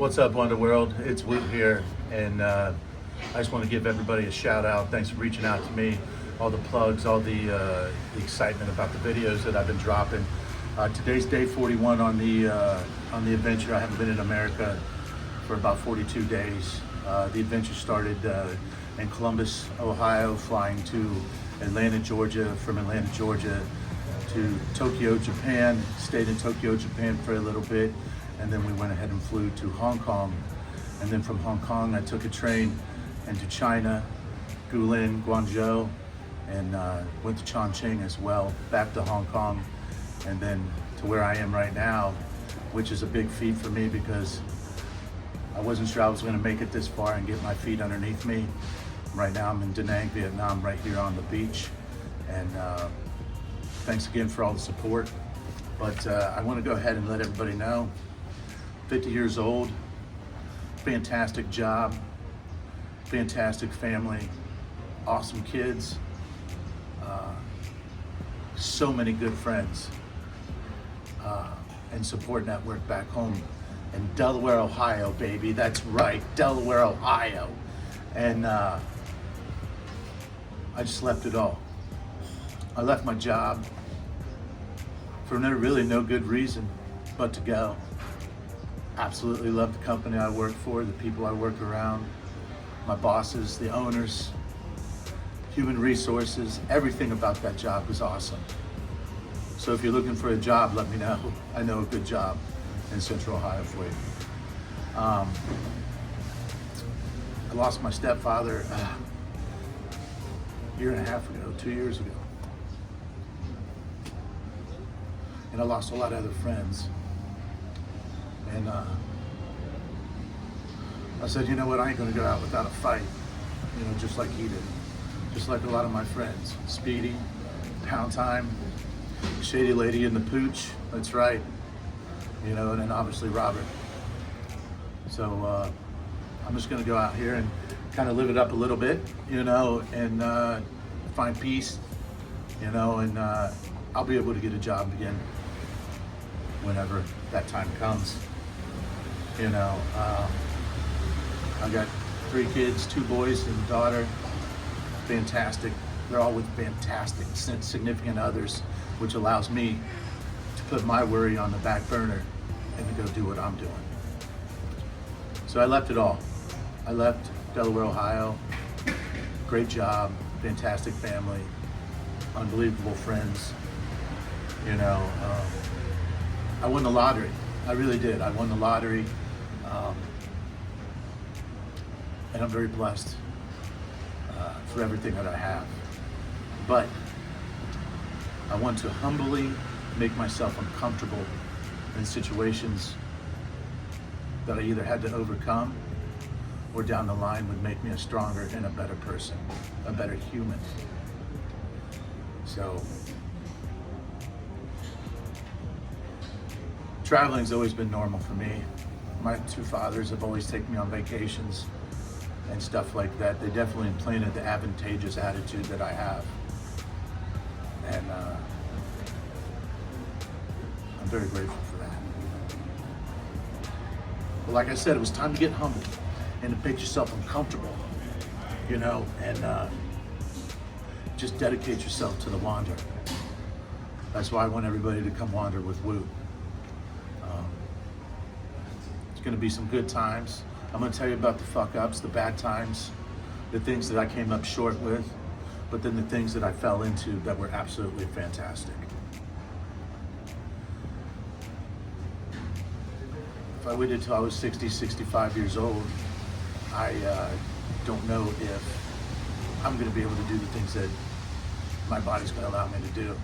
What's up, Wonder World? It's Woot here, and I just want to give everybody a shout out. Thanks for reaching out to me, all the plugs, all the excitement about the videos that I've been dropping. Today's day 41 on the adventure. I haven't been in America for about 42 days. The adventure started in Columbus, Ohio, flying to Atlanta, Georgia, from Atlanta, Georgia to Tokyo, Japan. Stayed in Tokyo, Japan for a little bit, and then we went ahead and flew to Hong Kong. And then from Hong Kong, I took a train into China, Guilin, Guangzhou, and went to Chongqing as well, back to Hong Kong, and then to where I am right now, which is a big feat for me because I wasn't sure I was going to make it this far and get my feet underneath me. Right now I'm in Da Nang, Vietnam, right here on the beach, and thanks again for all the support. But I want to go ahead and let everybody know, 50 years old, fantastic job, fantastic family, awesome kids, so many good friends, and support network back home in Delaware, Ohio, baby. That's right, Delaware, Ohio. And I just left it all. I left my job for really no good reason but to go. Absolutely love the company I work for, the people I work around, my bosses, the owners, human resources. Everything about that job was awesome. So if you're looking for a job, let me know. I know a good job in Central Ohio for you. I lost my stepfather a year and a half ago, 2 years ago. And I lost a lot of other friends. And I said, you know what, I ain't gonna go out without a fight, just like he did. Just like a lot of my friends. Speedy, Pound Time, Shady Lady in the Pooch, that's right. And then obviously Robert. So I'm just gonna go out here and kind of live it up a little bit, and find peace, and I'll be able to get a job again whenever that time comes. I got 3 kids, 2 boys and a daughter. Fantastic. They're all with fantastic, significant others, which allows me to put my worry on the back burner and to go do what I'm doing. So I left it all. I left Delaware, Ohio. Great job, fantastic family, unbelievable friends. I won the lottery. I really did. I won the lottery. And I'm very blessed for everything that I have. But I want to humbly make myself uncomfortable in situations that I either had to overcome or down the line would make me a stronger and a better person, a better human. So traveling's always been normal for me. My 2 fathers have always taken me on vacations and stuff like that. They definitely implanted the advantageous attitude that I have. And I'm very grateful for that. But like I said, it was time to get humble and to make yourself uncomfortable, and just dedicate yourself to the wander. That's why I want everybody to come wander with Woot. It's gonna be some good times. I'm gonna tell you about the fuck ups, the bad times, the things that I came up short with, but then the things that I fell into that were absolutely fantastic. If I waited till I was 60, 65 years old, I don't know if I'm gonna be able to do the things that my body's gonna allow me to do.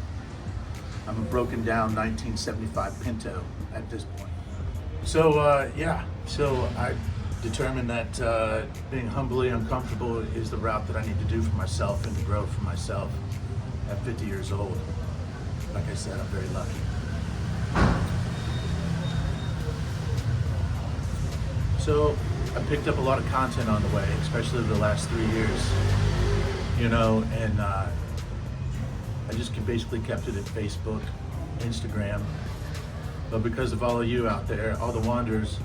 I'm a broken down 1975 Pinto at this point. So so I determined that being humbly uncomfortable is the route that I need to do for myself and to grow for myself at 50 years old. Like I said, I'm very lucky. So I picked up a lot of content on the way, especially the last 3 years, and I just basically kept it at Facebook, Instagram. But because of all of you out there, all the wanderers,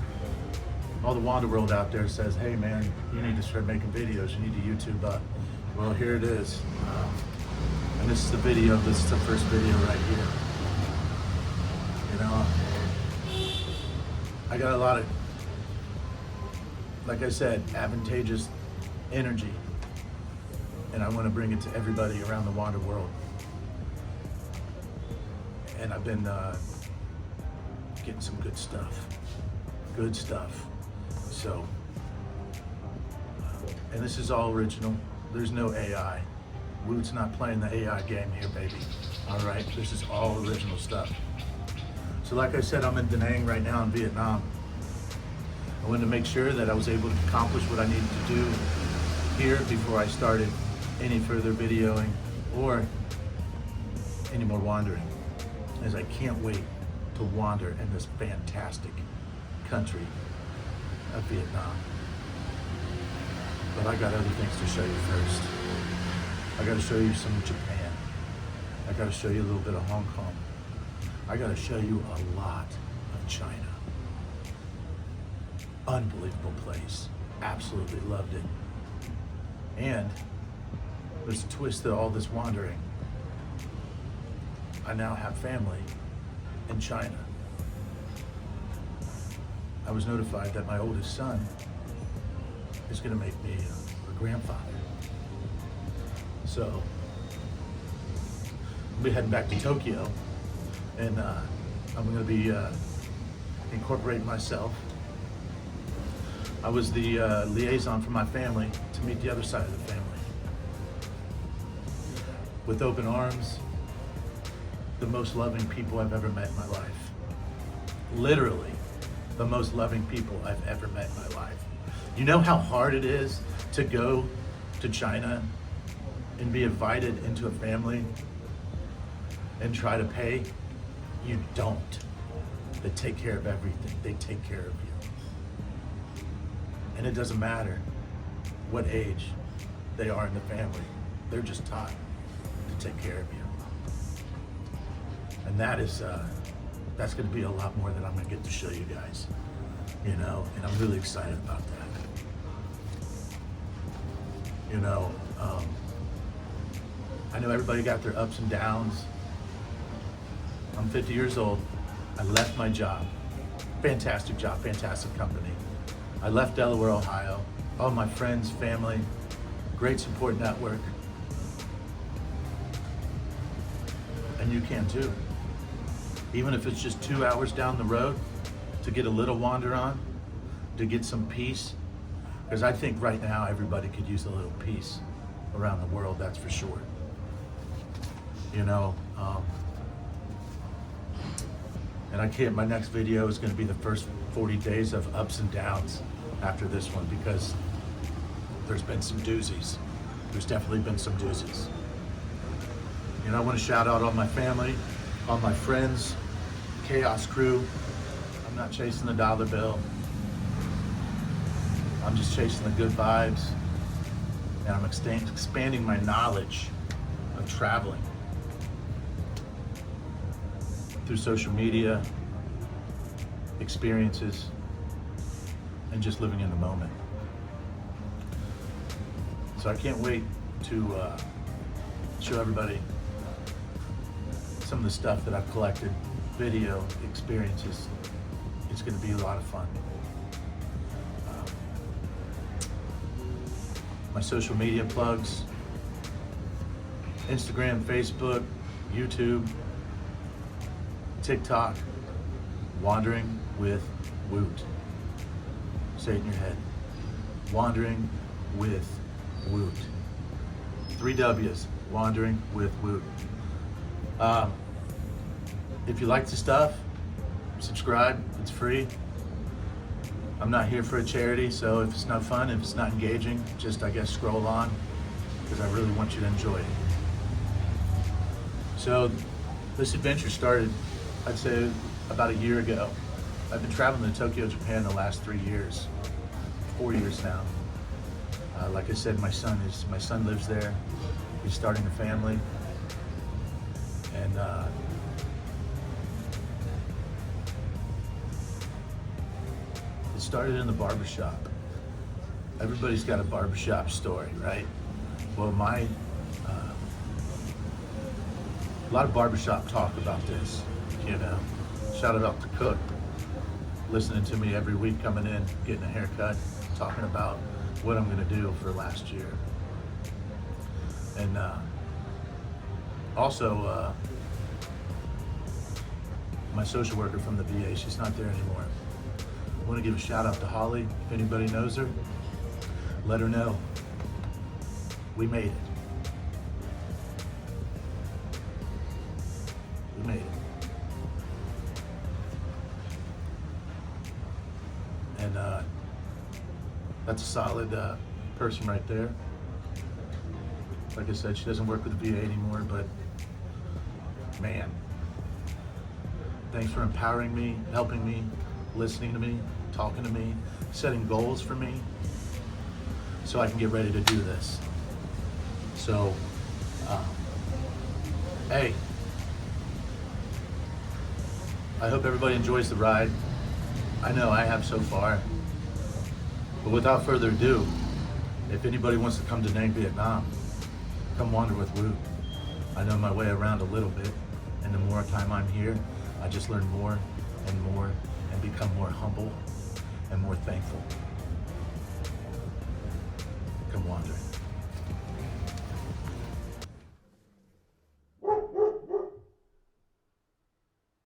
all the Wander world out there says, hey man, you need to start making videos, you need to YouTube up. Well, here it is. And this is the video, this is the first video right here. You know, I got a lot of, like I said, advantageous energy, and I want to bring it to everybody around the Wander world. And I've been getting some good stuff. So, and this is all original. There's no AI. Woot's not playing the AI game here, baby. All right, this is all original stuff. So like I said, I'm in Da Nang right now in Vietnam. I wanted to make sure that I was able to accomplish what I needed to do here before I started any further videoing or any more wandering, as I can't wait to wander in this fantastic country of Vietnam. But I got other things to show you first. I got to show you some Japan. I got to show you a little bit of Hong Kong. I got to show you a lot of China. Unbelievable place. Absolutely loved it. And there's a twist to all this wandering. I now have family in China. I was notified that my oldest son is going to make me a grandfather. So I'll be heading back to Tokyo, and I'm going to be incorporating myself. I was the liaison for my family to meet the other side of the family. With open arms, the most loving people I've ever met in my life. Literally, the most loving people I've ever met in my life. You know how hard it is to go to China and be invited into a family and try to pay? You don't. They take care of everything. They take care of you. And it doesn't matter what age they are in the family. They're just taught to take care of you. And that is, that's gonna be a lot more than I'm gonna get to show you guys, you know, and I'm really excited about that. You know, I know everybody got their ups and downs. I'm 50 years old. I left my job. Fantastic job, fantastic company. I left Delaware, Ohio. All my friends, family, great support network. And you can too. Even if it's just 2 hours down the road to get a little wander on, to get some peace. Because I think right now everybody could use a little peace around the world, that's for sure. You know, and I can't, my next video is gonna be the first 40 days of ups and downs after this one, because there's been some doozies. There's definitely been some doozies. You know, I wanna shout out all my family, all my friends, Chaos crew. I'm not chasing the dollar bill. I'm just chasing the good vibes, and I'm expanding my knowledge of traveling through social media, experiences, and just living in the moment. So I can't wait to show everybody some of the stuff that I've collected, video, experiences. It's gonna be a lot of fun. My social media plugs, Instagram, Facebook, YouTube, TikTok, Wandering with Woot. Say it in your head. Wandering with Woot. 3 W's, Wandering with Woot. If you like the stuff, subscribe, it's free. I'm not here for a charity, so if it's not fun, if it's not engaging, just, I guess, scroll on, because I really want you to enjoy it. So this adventure started, I'd say, about a year ago. I've been traveling to Tokyo, Japan the last 3 years, 4 years now. Like I said, my son lives there. He's starting a family, and started in the barbershop. Everybody's got a barbershop story, right? Well, a lot of barbershop talk about this, you know. Shout out to Cook, listening to me every week, coming in, getting a haircut, talking about what I'm gonna do for last year. And also, my social worker from the VA, she's not there anymore. I wanna give a shout out to Holly. If anybody knows her, let her know. We made it. We made it. And that's a solid person right there. Like I said, she doesn't work with the VA anymore, but man, thanks for empowering me, helping me, listening to me, talking to me, setting goals for me so I can get ready to do this. So, hey, I hope everybody enjoys the ride. I know I have so far. But without further ado, if anybody wants to come to Nang Vietnam, come wander with Woot. I know my way around a little bit, and the more time I'm here, I just learn more and become more humble and more thankful. Come wander.